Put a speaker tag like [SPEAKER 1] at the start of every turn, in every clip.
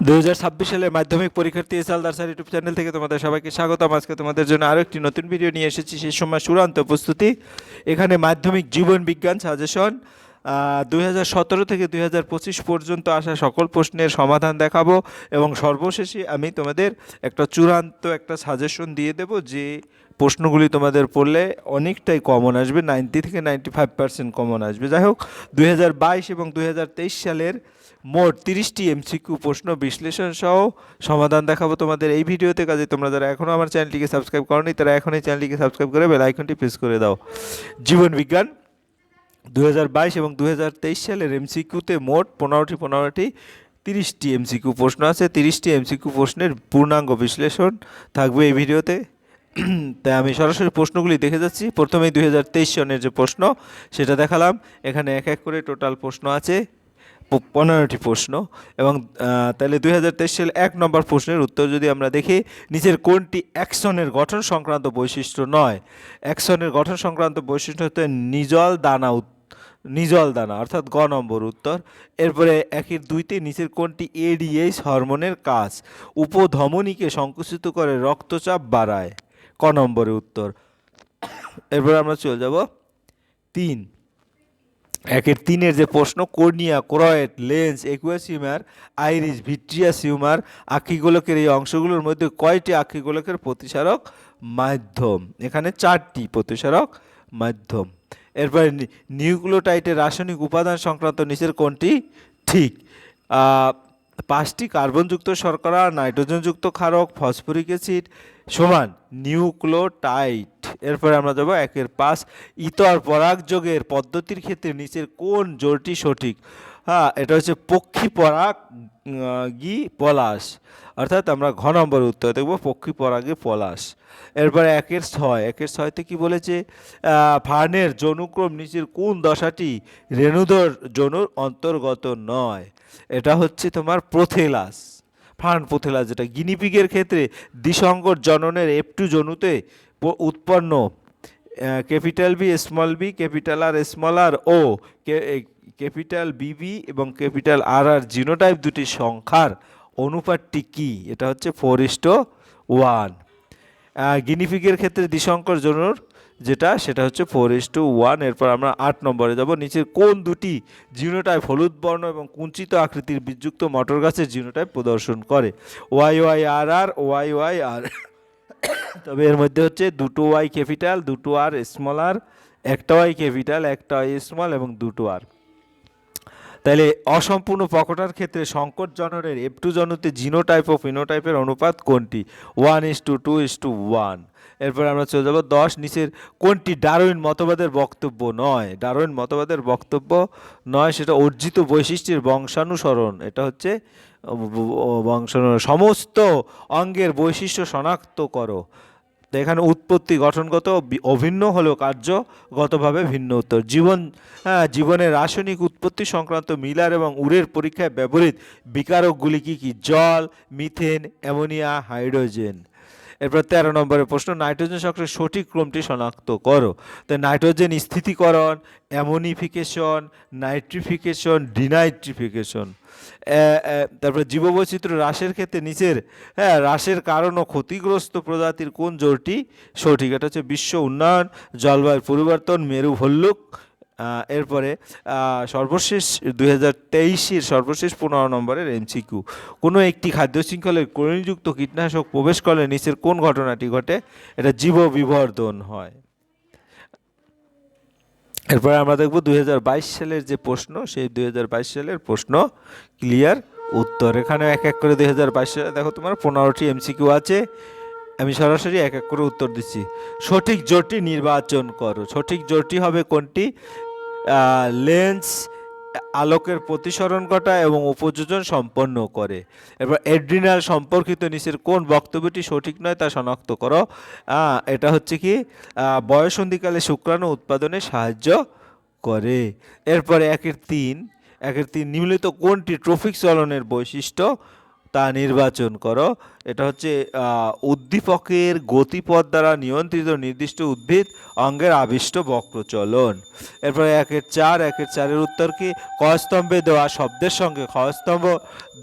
[SPEAKER 1] 2026 সালের মাধ্যমিক পরীক্ষার্থী এসএল দারসার ইউটিউব চ্যানেল থেকে তোমাদের সবাইকে স্বাগতম। আজকে তোমাদের জন্য আরও একটি নতুন ভিডিও নিয়ে এসেছি, সেই সময় চূড়ান্ত প্রস্তুতি। এখানে মাধ্যমিক জীবন বিজ্ঞান সাজেশন 2017 থেকে 2025 পর্যন্ত আসা সকল প্রশ্নের সমাধান দেখাবো এবং সর্বশেষে আমি তোমাদের একটা চূড়ান্ত একটা সাজেশন দিয়ে দেব যে প্রশ্নগুলি তোমাদের পড়লে অনেকটাই কমন আসবে, 90 থেকে 95% কমন আসবে। যাই হোক, 2022 এবং 2023 সালের মোট 30টি এমসিকিউ প্রশ্ন বিশ্লেষণ সহ সমাধান দেখাবো তোমাদের এই ভিডিওতে। কাজে তোমরা যারা এখনও আমার চ্যানেলটিকে সাবস্ক্রাইব করোনি তারা এখনই চ্যানেলটিকে সাবস্ক্রাইব করে বেল আইকনটি প্রেস করে দাও। জীবন বিজ্ঞান 2022 এবং 2023 সালের এমসিকিউতে মোট 15টি 30টি এমসিকিউ প্রশ্ন আছে। 30টি এমসিকিউ প্রশ্নের পূর্ণাঙ্গ বিশ্লেষণ থাকবে এই ভিডিওতে। তাই আমি সরাসরি প্রশ্নগুলি দেখে যাচ্ছি। প্রথমেই 2023 সনের যে প্রশ্ন সেটা দেখালাম। এখানে এক এক করে টোটাল প্রশ্ন আছে 15টি প্রশ্ন। এবং তাহলে 2023 সালে 1 নম্বর প্রশ্নের উত্তর যদি আমরা দেখি, নিচের কোনটি অ্যাকশনের গঠন সংক্রান্ত বৈশিষ্ট্য নয়? অ্যাকশনের গঠন সংক্রান্ত বৈশিষ্ট্য হচ্ছে নিজল দানা, অর্থাৎ গ নম্বর উত্তর। এরপরে 1-2তে নিচের কোনটি এডিএইচ হরমোনের কাজ? উপধমনীকে সংকুচিত করে রক্তচাপ বাড়ায়, ক নম্বরের উত্তর। এরপরে আমরা চলে যাব 3-এর যে প্রশ্ন, কর্নিয়া, ক্রয়েট, lens, aqueous humour, iris, vitreous humour আক্ষিগোলকের এই অংশগুলোর মধ্যে কয়টি আক্ষিগোলকের প্রতিসারক মাধ্যম? এখানে 4টি প্রতিসারক মাধ্যম। এরপরে নিউক্লিওটাইডের রাসায়নিক উপাদান সংক্রান্ত নিচের কোনটি ঠিক? 5টি কার্বনযুক্ত শর্করা, নাইট্রোজেনযুক্ত ক্ষারক, ফসফরিক অ্যাসিড সমান নিউক্লিওটাইড। এরপরে আমরা যাব 1-5, ইতর পরাগযোগের পদ্ধতির ক্ষেত্রে নিচের কোন জোড়টি সঠিক? এটা হচ্ছে পক্ষী পরাগী পলাশ, অর্থাৎ আমরা ঘ নম্বর উত্তর দেখব পক্ষী পরাগী পলাশ। এরপরে 1-6তে কি বলেছে? ফার্নের যৌনক্রম নিচের কোন দশাটি রেণুধর যৌনুর অন্তর্গত নয়? এটা হচ্ছে তোমার প্রোথেলাস, ফার্ন প্রোথেলাস, যেটা গিনিপিগের ক্ষেত্রে দ্বিসংকর জননের F2 যৌনুতে উৎপন্ন capital B, small b, capital R, small r ও ক্যাপিটাল বিবি এবং ক্যাপিটাল আর আর জিনোটাইপ দুটি সংখ্যার অনুপাতটি কি? এটা হচ্ছে 4:1। গিনিপিগের ক্ষেত্রে দ্বিসংকর যৌনুর সেটা হচ্ছে 4:1। এরপর আমরা 8 নম্বরে যাব, নিচের কোন দুটি জিনোটাইপ হলুদ বর্ণ এবং কুঞ্চিত আকৃতির বীজযুক্ত মটর গাছের জিনোটাইপ প্রদর্শন করে? YYRR, YYR। তবে এর মধ্যে হচ্ছে 2টো ওয়াই ক্যাপিটাল, 2টো আর স্মল আর, একটা ওয়াই ক্যাপিটাল, একটা ওয়াই স্মল এবং 2টো আর। তাহলে অসম্পূর্ণ প্রকটার ক্ষেত্রে সংকট জননের F2 জনুতে জিনোটাইপ ও ফিনোটাইপের অনুপাত কোনটি? 1:2:1। এরপর আমরা চলে যাব 10, নিচের কোনটি ডারউইন মতবাদের বক্তব্য নয়? ডারউইন মতবাদের বক্তব্য নয়, সেটা অর্জিত বৈশিষ্ট্যের বংশানুসরণ। এটা হচ্ছে সমস্ত অঙ্গের বৈশিষ্ট্য শনাক্ত করো। তো এখানে উৎপত্তি গঠনগত অভিন্ন হলেও কার্যগতভাবে ভিন্ন উত্তর। জীবনের রাসায়নিক উৎপত্তি সংক্রান্ত মিলার এবং উরের পরীক্ষায় ব্যবহৃত বিকারকগুলি কি কি? জল, মিথেন, অ্যামোনিয়া, হাইড্রোজেন। এরপর 13 নম্বরের প্রশ্ন, নাইট্রোজেন চক্রের সঠিক ক্রমটি শনাক্ত করো। তো নাইট্রোজেন স্থিতিকরণ, অ্যামোনিফিকেশন, নাইট্রিফিকেশন, ডিনাইট্রিফিকেশন। তারপরে জীববৈচিত্র্য হ্রাসের ক্ষেত্রে নিচের হ্রাসের কারণ ও ক্ষতিগ্রস্ত প্রজাতির কোন জোড়টি সঠিক? এটা হচ্ছে বিশ্ব উন্নয়ন, জলবায়ু পরিবর্তন, মেরু ভল্লুক। এরপরে সর্বশেষ 2023-এর সর্বশেষ 15 নম্বরের এমসিকিউ, কোনো একটি খাদ্য শৃঙ্খলের ক্লোরিনযুক্ত কীটনাশক প্রবেশ করলে নিচের কোন ঘটনাটি ঘটে? এটা জীব বিবর্ধন হয়। এরপরে আমরা দেখব 2022 সালের যে প্রশ্ন, সেই 2022 সালের প্রশ্ন ক্লিয়ার উত্তর। এখানে এক এক করে 2022 সালে দেখো তোমার 15টি এমসিকিউ আছে। আমি সরাসরি এক এক করে উত্তর দিচ্ছি। সঠিক জোড়টি নির্বাচন করো। সঠিক জোড়টি হবে কোনটি? লেন্স আলোকের প্রতিসরণ ঘটায় এবং উপযোজন সম্পন্ন করে। এরপর এড্রিনাল সম্পর্কিত নিচের কোন বক্তব্যটি সঠিক নয় তা শনাক্ত করো। এটা হচ্ছে কি? বয়ঃসন্ধিকালে শুক্রাণু উৎপাদনে সাহায্য করে। এরপরে 1-3 নিম্নলিখিত কোনটি ট্রফিক চলনের বৈশিষ্ট্য তা নির্বাচন করো। এটা হচ্ছে উদ্দীপকের গতিপথ দ্বারা নিয়ন্ত্রিত নির্দিষ্ট উদ্ভিদ অঙ্গের আবিষ্ট বক্রচলন। এরপরে একের চারের উত্তর কি? কস্তম্ভে দেওয়া শব্দের সঙ্গে খস্তম্ভ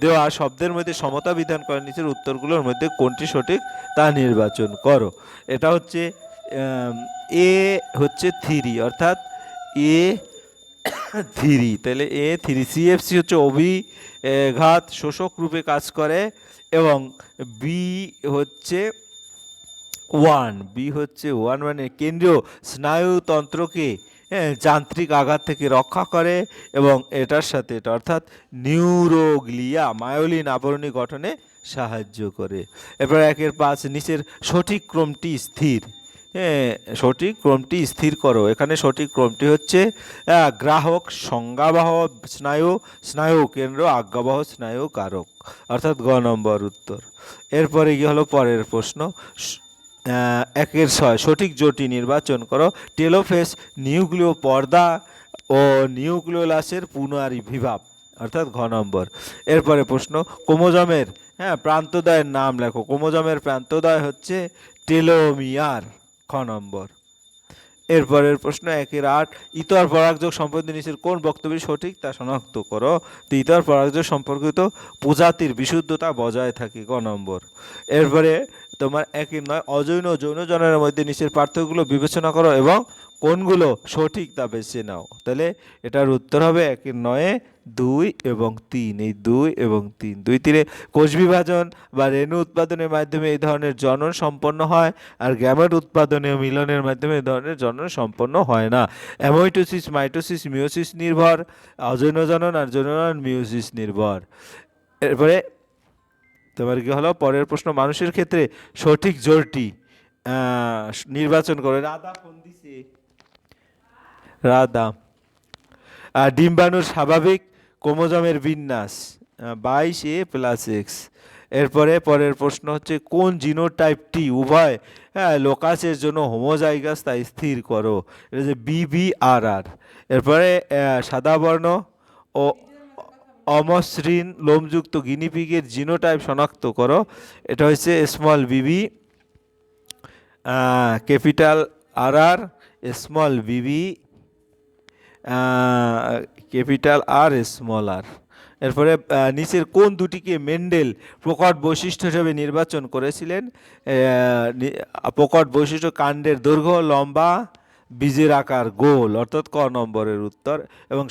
[SPEAKER 1] দেওয়া শব্দের মধ্যে সমতা বিধান করে নিচের উত্তরগুলোর মধ্যে কোনটি সঠিক তা নির্বাচন করো। এটা হচ্ছে এ হচ্ছে থ্রি, অর্থাৎ এ থ্রি, তাহলে এ থ্রি। সিএফসি হচ্ছে অভিঘাত শোষক রূপে কাজ করে এবং বি হচ্ছে ওয়ান মানে কেন্দ্রীয় স্নায়ুতন্ত্রকে যান্ত্রিক আঘাত থেকে রক্ষা করে এবং এটার সাথে এটা অর্থাৎ নিউরোগ্লিয়া মায়োলিন আবরণী গঠনে সাহায্য করে। এরপর 1/5 নিচের সঠিক ক্রমটি স্থির। সঠিক ক্রমটি স্থির করো। এখানে সঠিক ক্রমটি হচ্ছে গ্রাহক সংজ্ঞাবাহ স্নায়ু, স্নায়ু কেন্দ্র আজ্ঞাবাহ স্নায়ু কারক, অর্থাৎ গ নম্বর উত্তর। এরপরে কি হলো পরের প্রশ্ন, 1/6 সঠিক জোটটি নির্বাচন করো। টেলোফেস নিউক্লিয় পর্দা ও নিউক্লিওলাসের পুনরাবির্ভাব, অর্থাৎ ঘ নম্বর। এরপরে প্রশ্ন, ক্রোমোজোমের প্রান্তদ্বয়ের নাম লেখো। ক্রোমোজোমের প্রান্তদ্বয় হচ্ছে টেলোমিয়ার, খ নম্বর। এরপরের প্রশ্ন 1/8 ইতর পরাগযোগ সম্পর্কিত নিচের কোন বক্তব্য সঠিক তা শনাক্ত করো। তো ইতর পরাগযোগ সম্পর্কিত প্রজাতির বিশুদ্ধতা বজায় থাকে, ক নম্বর। এরপরে তোমার 1/9 অজৈন ও যৌন জননের মধ্যে নিচের পার্থক্যগুলো বিবেচনা করো এবং কোনগুলো সঠিক তা বেছে নাও। তাহলে এটার উত্তর হবে 1/9 2 এবং 3, এই 2 এবং 3। 2-3 কোষ বিভাজন বা রেণু উৎপাদনের মাধ্যমে এই ধরনের জনন সম্পন্ন হয়, আর গ্যামেট উৎপাদনে ও মিলনের মাধ্যমে এই ধরনের জনন সম্পন্ন হয় না। অ্যামাইটোসিস মাইটোসিস মিওসিস নির্ভর, অজৈন জনন আর যৌন জনন মিওসিস নির্ভর। এরপরে তোমার কি হলো পরের প্রশ্ন, মানুষের ক্ষেত্রে সঠিক জোড়টি নির্বাচন করে। রাধা ফোন দিছে, রাধা। ডিম্বাণুর স্বাভাবিক ক্রোমোজোমের বিন্যাস 22A+X। এরপরে পরের প্রশ্ন হচ্ছে কোন জিনোটাইপটি উভয় লোকাসের জন্য হোমোজাইগাস তা স্থির করো। এটা হচ্ছে BBRR। এরপরে সাদা বর্ণ ও অমসৃণ লোমযুক্ত গিনিপিগের জিনোটাইপ শনাক্ত করো। এটা হচ্ছে স্মল বিবি, ক্যাপিটাল RR, স্মল বিবি, ক্যাপিটাল আর, স্মল আর। এরপরে নিচের কোন দুটিকে মেন্ডেল প্রকট বৈশিষ্ট্য হিসেবে নির্বাচন করেছিলেন। প্রকট বৈশিষ্ট্য কাণ্ডের দৈর্ঘ্য লম্বা, বীজের আকার গোল, অর্থাৎ ক নম্বরের উত্তর। এবং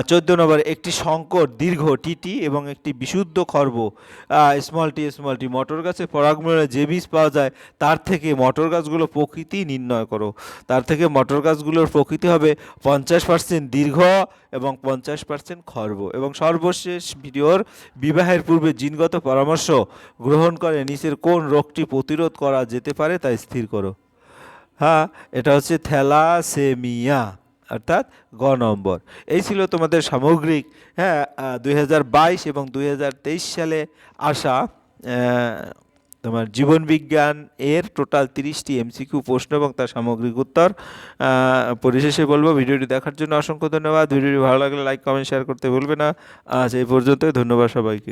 [SPEAKER 1] 14 নম্বর একটি সংকর দীর্ঘ টিটি এবং একটি বিশুদ্ধ খর্ব স্মল টি মটর গাছে পরাগমূলে যে বীজ পাওয়া যায় তার থেকে মটর গাছগুলো প্রকৃতি নির্ণয় করো। তার থেকে মটর গাছগুলোর প্রকৃতি হবে 50% দীর্ঘ এবং 50% খর্ব। এবং সর্বশেষ ভিডিওর বিবাহের পূর্বে জিনগত পরামর্শ গ্রহণ করে নিচের কোন রোগটি প্রতিরোধ করা যেতে পারে তা স্থির করো। হ্যাঁ, এটা হচ্ছে থ্যালাসেমিয়া, অর্থাৎ গ নম্বর। এই ছিল তোমাদের সামগ্রিক 2022 এবং 2023 সালে আসা তোমার জীবনবিজ্ঞান এর টোটাল 30টি MCQ প্রশ্ন এবং তার সামগ্রিক উত্তর। পরিশেষে বলবো ভিডিওটি দেখার জন্য অসংখ্য ধন্যবাদ। ভিডিওটি ভালো লাগলে লাইক কমেন্ট শেয়ার করতে ভুলবে না। আজ এই পর্যন্তই, ধন্যবাদ সবাইকে।